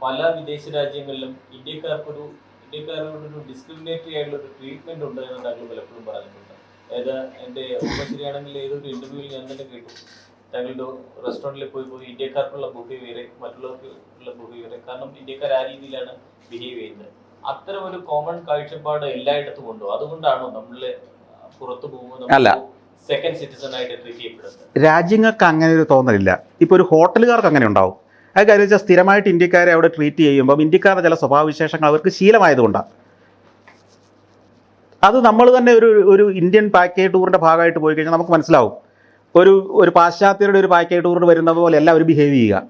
പല വിദേശ രാജ്യങ്ങളിലും ഇന്ത്യക്കാരോടൊരു ഡിസ്ക്രിമിനേറ്ററി ആയിട്ടുള്ള ഒരു ട്രീറ്റ്മെന്റ് ഉണ്ട് എന്ന് താങ്കൾ പലപ്പോഴും പറഞ്ഞിട്ടുണ്ട്. അതായത് എൻ്റെ ഓർമ്മ ശരിയാണെങ്കിൽ ഏതൊരു ഇന്റർവ്യൂവിൽ ഞാൻ തന്നെ കേട്ടു, താങ്കളുടെ റെസ്റ്റോറൻറ്റിൽ പോയി ഇന്ത്യക്കാർക്കുള്ള ബുഫേ വേറെ, മറ്റുള്ളവർക്ക് ഉള്ള ബുഫേ വേറെ. കാരണം ഇന്ത്യക്കാർ ആ രീതിയിലാണ് ബിഹേവ് ചെയ്യുന്നത്. അത്തരം ഒരു കോമൺ കാഴ്ചപ്പാട് എല്ലായിടത്തും ഉണ്ടോ? അതുകൊണ്ടാണോ നമ്മള് പുറത്തു പോകുമ്പോൾ അല്ല, സെക്കൻഡ് സിറ്റിസൺ ആയിട്ട് ട്രീറ്റ് ചെയ്യപ്പെടുന്നത്? രാജ്യങ്ങൾക്ക് അങ്ങനെ ഒരു തോന്നലില്ല. ഇപ്പോൾ ഒരു ഹോട്ടലുകാർക്ക് അങ്ങനെ ഉണ്ടാവും. അത് കാര്യം വെച്ചാൽ സ്ഥിരമായിട്ട് ഇന്ത്യക്കാരെ അവിടെ ട്രീറ്റ് ചെയ്യുമ്പം ഇന്ത്യക്കാരുടെ ചില സ്വഭാവവിശേഷങ്ങൾ അവർക്ക് ശീലമായതുകൊണ്ടാണ്. അത് നമ്മൾ തന്നെ ഒരു ഇന്ത്യൻ പാക്കേജ് ടൂറിൻ്റെ ഭാഗമായിട്ട് പോയി കഴിഞ്ഞാൽ നമുക്ക് മനസ്സിലാവും. ഒരു പാശ്ചാത്യരുടെ ഒരു പാക്കേജ് ടൂറിന് വരുന്നത് പോലെ അല്ല അവർ ബിഹേവ് ചെയ്യുക.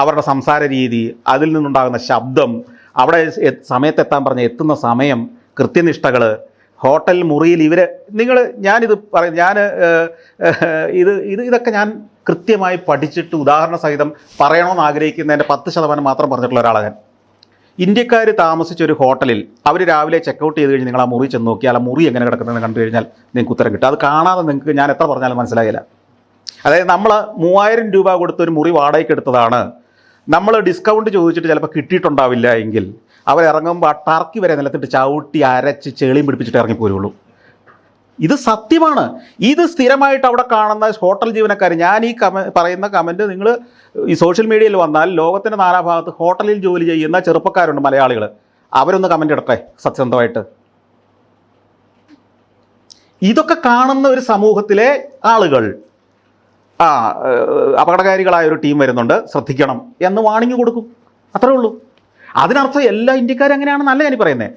അവരുടെ സംസാര രീതി, അതിൽ നിന്നുണ്ടാകുന്ന ശബ്ദം, അവിടെ സമയത്തെത്താൻ പറഞ്ഞ് എത്തുന്ന സമയം, കൃത്യനിഷ്ഠകൾ, ഹോട്ടൽ മുറിയിൽ ഇതൊക്കെ ഞാൻ കൃത്യമായി പഠിച്ചിട്ട് ഉദാഹരണ സഹിതം പറയണമെന്ന് ആഗ്രഹിക്കുന്നതിൻ്റെ 10% മാത്രം പറഞ്ഞിട്ടുള്ള ഒരാളാണ് ഞാൻ. ഇന്ത്യക്കാർ താമസിച്ചൊരു ഹോട്ടലിൽ അവർ രാവിലെ ചെക്കൗട്ട് ചെയ്ത് കഴിഞ്ഞ് നിങ്ങൾ ആ മുറി ചെന്ന് നോക്കിയാൽ ആ മുറി എങ്ങനെ കിടക്കുന്നതെന്ന് കണ്ടു കഴിഞ്ഞാൽ നിങ്ങൾക്ക് ഉത്തരം കിട്ടും. അത് കാണാതെ നിങ്ങൾക്ക് ഞാൻ എത്ര പറഞ്ഞാലും മനസ്സിലാകില്ല. അതായത് നമ്മൾ 3000 രൂപ കൊടുത്തൊരു മുറി വാടകയ്ക്ക് എടുത്തതാണ്, നമ്മൾ ഡിസ്കൗണ്ട് ചോദിച്ചിട്ട് ചിലപ്പോൾ കിട്ടിയിട്ടുണ്ടാവില്ല എങ്കിൽ അവരിറങ്ങുമ്പോൾ ആ ടർക്കി വരെ നിലത്തിട്ട് ചവിട്ടി അരച്ച് ചെളിയും പിടിപ്പിച്ചിട്ട് ഇറങ്ങിപ്പോരുള്ളൂ. ഇത് സത്യമാണ്. ഇത് സ്ഥിരമായിട്ട് അവിടെ കാണുന്ന ഹോട്ടൽ ജീവനക്കാർ, ഞാൻ ഈ പറയുന്ന കമൻറ്റ് നിങ്ങൾ ഈ സോഷ്യൽ മീഡിയയിൽ വന്നാൽ ലോകത്തിൻ്റെ നാനാഭാഗത്ത് ഹോട്ടലിൽ ജോലി ചെയ്യുന്ന ചെറുപ്പക്കാരുണ്ട്, മലയാളികൾ. അവരൊന്ന് കമൻ്റ് ഇടട്ടെ സത്യസന്ധമായിട്ട്. ഇതൊക്കെ കാണുന്ന ഒരു സമൂഹത്തിലെ ആളുകൾ അപകടകാരികളായ ഒരു ടീം വരുന്നുണ്ട്, ശ്രദ്ധിക്കണം എന്ന് വാണിംഗ് കൊടുക്കും. അത്രേ ഉള്ളൂ. അതിനർത്ഥം എല്ലാ ഇന്ത്യക്കാരും അങ്ങനെയാണെന്നല്ല ഞാൻ പറയുന്നത്.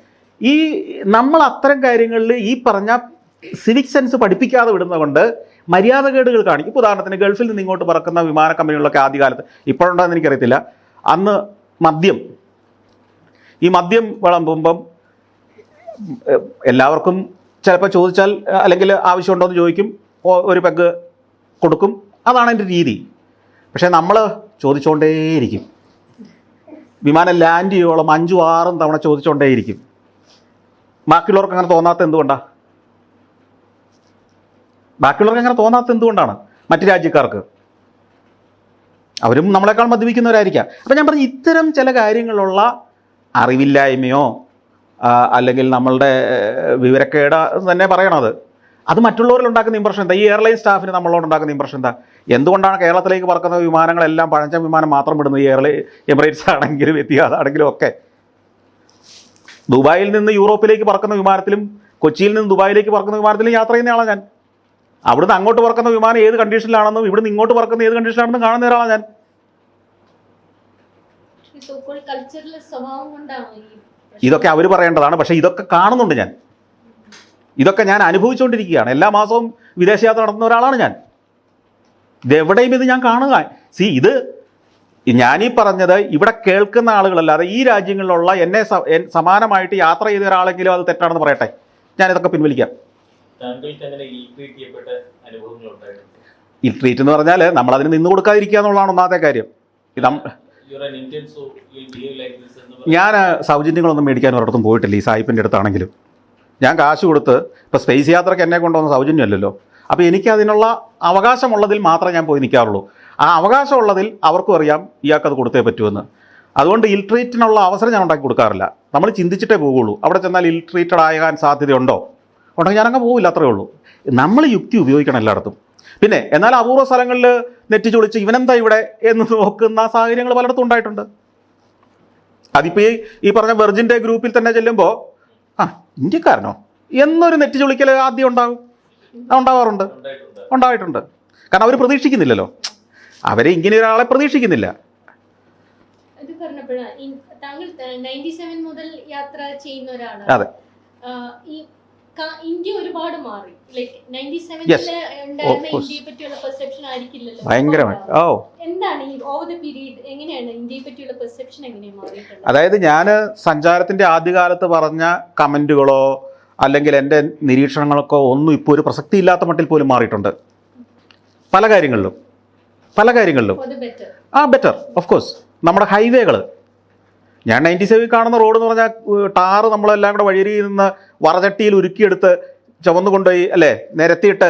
നമ്മൾ അത്തരം കാര്യങ്ങളിൽ ഈ പറഞ്ഞ സിവിക് സെൻസ് പഠിപ്പിക്കാതെ വിടുന്നത് കൊണ്ട് മര്യാദകേടുകൾ കാണിക്കും. ഇപ്പോൾ ഉദാഹരണത്തിന് ഗൾഫിൽ നിന്ന് ഇങ്ങോട്ട് പറക്കുന്ന വിമാന കമ്പനികളിലൊക്കെ ആദ്യകാലത്ത്, ഇപ്പോഴുണ്ടോയെന്ന് എനിക്കറിയത്തില്ല, അന്ന് മദ്യം വിളമ്പുമ്പം എല്ലാവർക്കും ചിലപ്പോൾ ചോദിച്ചാൽ അല്ലെങ്കിൽ ആവശ്യമുണ്ടോ എന്ന് ചോദിക്കും, ഒരു പെഗ് കൊടുക്കും. അതാണ് എൻ്റെ രീതി. പക്ഷേ നമ്മൾ ചോദിച്ചുകൊണ്ടേയിരിക്കും. വിമാനം ലാൻഡ് ചെയ്യുവോളം 5-6 തവണ ചോദിച്ചുകൊണ്ടേയിരിക്കും. ബാക്കിയുള്ളവർക്ക് അങ്ങനെ തോന്നാത്ത എന്തുകൊണ്ടാണ്? മറ്റു രാജ്യക്കാർക്ക് അവരും നമ്മളെക്കാൾ മദ്യപിക്കുന്നവരായിരിക്കാം. അപ്പം ഞാൻ പറഞ്ഞു, ഇത്തരം ചില കാര്യങ്ങളുള്ള അറിവില്ലായ്മയോ അല്ലെങ്കിൽ നമ്മളുടെ വിവരക്കേട് തന്നെ പറയണത്. അത് മറ്റുള്ളവരിൽ ഉണ്ടാക്കുന്ന ഇമ്പ്രഷൻ എന്താ? ഈ എയർലൈൻ സ്റ്റാഫിന് നമ്മളോട് ഉണ്ടാക്കുന്ന ഇമ്പ്രഷൻ എന്താ? എന്തുകൊണ്ടാണ് കേരളത്തിലേക്ക് പറക്കുന്ന വിമാനങ്ങളെല്ലാം പഴഞ്ചൻ വിമാനം മാത്രം വിടുന്നത്? ഈ എമിറേറ്റ്സ് ആണെങ്കിലും എത്തിഹാദ് ആണെങ്കിലും ഒക്കെ. ദുബായിൽ നിന്ന് യൂറോപ്പിലേക്ക് പറക്കുന്ന വിമാനത്തിലും കൊച്ചിയിൽ നിന്ന് ദുബായിലേക്ക് പറക്കുന്ന വിമാനത്തിലും യാത്ര ചെയ്യുന്ന ആളാണ് ഞാൻ. അവിടുന്ന് അങ്ങോട്ട് പറക്കുന്ന വിമാനം ഏത് കണ്ടീഷനിലാണെന്നും ഇവിടുന്ന് ഇങ്ങോട്ട് പറക്കുന്ന ഏത് കണ്ടീഷനിലാണെന്നും കാണുന്ന ഒരാളാണ് ഞാൻ. ഇതൊക്കെ അവർ പറയേണ്ടതാണ്. പക്ഷേ ഇതൊക്കെ കാണുന്നുണ്ട് ഞാൻ. ഇതൊക്കെ ഞാൻ അനുഭവിച്ചുകൊണ്ടിരിക്കുകയാണ്. എല്ലാ മാസവും വിദേശയാത്ര നടത്തുന്ന ഒരാളാണ് ഞാൻ. ഇതെവിടെയും ഇത് ഞാൻ കാണുക. ഇത് ഞാനീ പറഞ്ഞത് ഇവിടെ കേൾക്കുന്ന ആളുകളല്ലാതെ ഈ രാജ്യങ്ങളിലുള്ള എന്നെ സമാനമായിട്ട് യാത്ര ചെയ്ത ഒരാളെങ്കിലും അത് തെറ്റാണെന്ന് പറയട്ടെ, ഞാനിതൊക്കെ പിൻവലിക്കാം. ഇൽട്രീറ്റ് എന്ന് പറഞ്ഞാൽ നമ്മളതിന് നിന്ന് കൊടുക്കാതിരിക്കുക എന്നുള്ളതാണ് ഒന്നാമത്തെ കാര്യം. ഞാൻ സൗജന്യങ്ങളൊന്നും മേടിക്കാൻ ഒരിടത്തും പോയിട്ടില്ല. ഈ സായിപ്പിൻ്റെ അടുത്താണെങ്കിലും ഞാൻ കാശ് കൊടുത്ത്, ഇപ്പോൾ സ്പേസ് യാത്രയ്ക്ക് എന്നെ കൊണ്ടുവന്ന സൗജന്യമല്ലല്ലോ. അപ്പോൾ എനിക്ക് അതിനുള്ള അവകാശമുള്ളതിൽ മാത്രമേ ഞാൻ പോയി നിൽക്കാറുള്ളൂ. ആ അവകാശമുള്ളതിൽ അവർക്കും അറിയാം ഇയാൾക്കത് കൊടുത്തേ പറ്റുമെന്ന്. അതുകൊണ്ട് ഇൽട്രീറ്റിനുള്ള അവസരം ഞാൻ ഉണ്ടാക്കി കൊടുക്കാറില്ല. നമ്മൾ ചിന്തിച്ചിട്ടേ പോകുള്ളൂ. അവിടെ ചെന്നാൽ ഇൽട്രീറ്റഡ് ആകാൻ സാധ്യതയുണ്ടോ? ഉണ്ടെങ്കിൽ ഞാനങ്ങ് പോകില്ല, അത്രേ ഉള്ളൂ. നമ്മൾ യുക്തി ഉപയോഗിക്കണം എല്ലായിടത്തും. പിന്നെ എന്നാൽ അപൂർവ സ്ഥലങ്ങളിൽ നെറ്റി ചൊളിച്ച് ഇവനെന്താ ഇവിടെ എന്ന് നോക്കുന്ന സാഹചര്യങ്ങൾ പലയിടത്തും ഉണ്ടായിട്ടുണ്ട്. അതിപ്പോൾ ഈ പറഞ്ഞ വെർജിൻ്റെ ഗ്രൂപ്പിൽ തന്നെ ചെല്ലുമ്പോൾ ഇന്ത്യക്കാരനോ എന്നൊരു നെറ്റി ചൊളിക്കൽ ആദ്യം ഉണ്ടായിട്ടുണ്ട്. കാരണം അവർ പ്രതീക്ഷിക്കുന്നില്ലല്ലോ, അവരെ ഇങ്ങനെ ഒരാളെ പ്രതീക്ഷിക്കുന്നില്ല. അതെ, ഇന്ത്യ ഒരുപാട് മാറി. ഭയങ്കരമായി. അതായത് ഞാൻ സഞ്ചാരത്തിൻ്റെ ആദ്യകാലത്ത് പറഞ്ഞ കമൻറ്റുകളോ അല്ലെങ്കിൽ എൻ്റെ നിരീക്ഷണങ്ങൾക്കോ ഒന്നും ഇപ്പോൾ ഒരു പ്രസക്തി ഇല്ലാത്ത മട്ടിൽ പോലും മാറിയിട്ടുണ്ട്. പല കാര്യങ്ങളിലും ബെറ്റർ ഓഫ് കോഴ്സ്. നമ്മുടെ ഹൈവേകൾ, ഞാൻ 97 കാണുന്ന റോഡ് എന്ന് പറഞ്ഞാൽ ടാറ് നമ്മളെല്ലാം കൂടെ വഴിയിൽ നിന്ന് വറചട്ടിയിൽ ഉരുക്കിയെടുത്ത് ചുവന്നു കൊണ്ടുപോയി അല്ലേ നിരത്തിയിട്ട്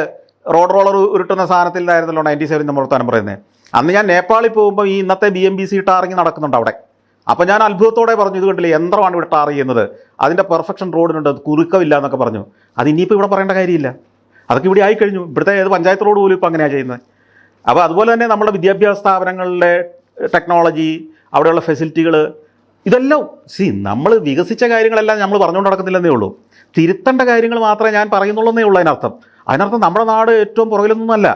റോഡ് റോളർ ഉരുട്ടുന്ന സാധനത്തിൽ നിന്നായിരുന്നല്ലോ 97 നമ്മൾ വർത്താനം പറയുന്നത്. അന്ന് ഞാൻ നേപ്പാളിൽ പോകുമ്പോൾ ഈ ഇന്നത്തെ BMBC ടാറിങ് നടക്കുന്നുണ്ട് അവിടെ. അപ്പോൾ ഞാൻ അത്ഭുതത്തോടെ പറഞ്ഞു, ഇത് കണ്ടില്ലേ യന്ത്രമാണ് ഇവിടെ ടാർ ചെയ്യുന്നത്, അതിൻ്റെ പെർഫെക്ഷൻ റോഡിനുണ്ട്, കുറുക്കമില്ല എന്നൊക്കെ പറഞ്ഞു. അത് ഇനിയിപ്പോൾ ഇവിടെ പറയേണ്ട കാര്യമില്ല, അതൊക്കെ ഇവിടെ ആയിക്കഴിഞ്ഞു. ഇവിടുത്തെ ഏത് പഞ്ചായത്ത് റോഡ് പോലും ഇപ്പോൾ അങ്ങനെയാണ് ചെയ്യുന്നത്. അപ്പോൾ അതുപോലെ തന്നെ നമ്മുടെ വിദ്യാഭ്യാസ സ്ഥാപനങ്ങളിലെ ടെക്നോളജി, അവിടെയുള്ള ഫെസിലിറ്റികൾ, ഇതെല്ലാം നമ്മൾ വികസിച്ച കാര്യങ്ങളെല്ലാം നമ്മൾ പറഞ്ഞുകൊണ്ട് നടക്കുന്നില്ലെന്നേ ഉള്ളൂ. തിരുത്തേണ്ട കാര്യങ്ങൾ മാത്രമേ ഞാൻ പറയുന്നുള്ളൂ എന്നേ ഉള്ളൂ. അതിനർത്ഥം നമ്മുടെ നാട് ഏറ്റവും പുറകിലൊന്നുമല്ല.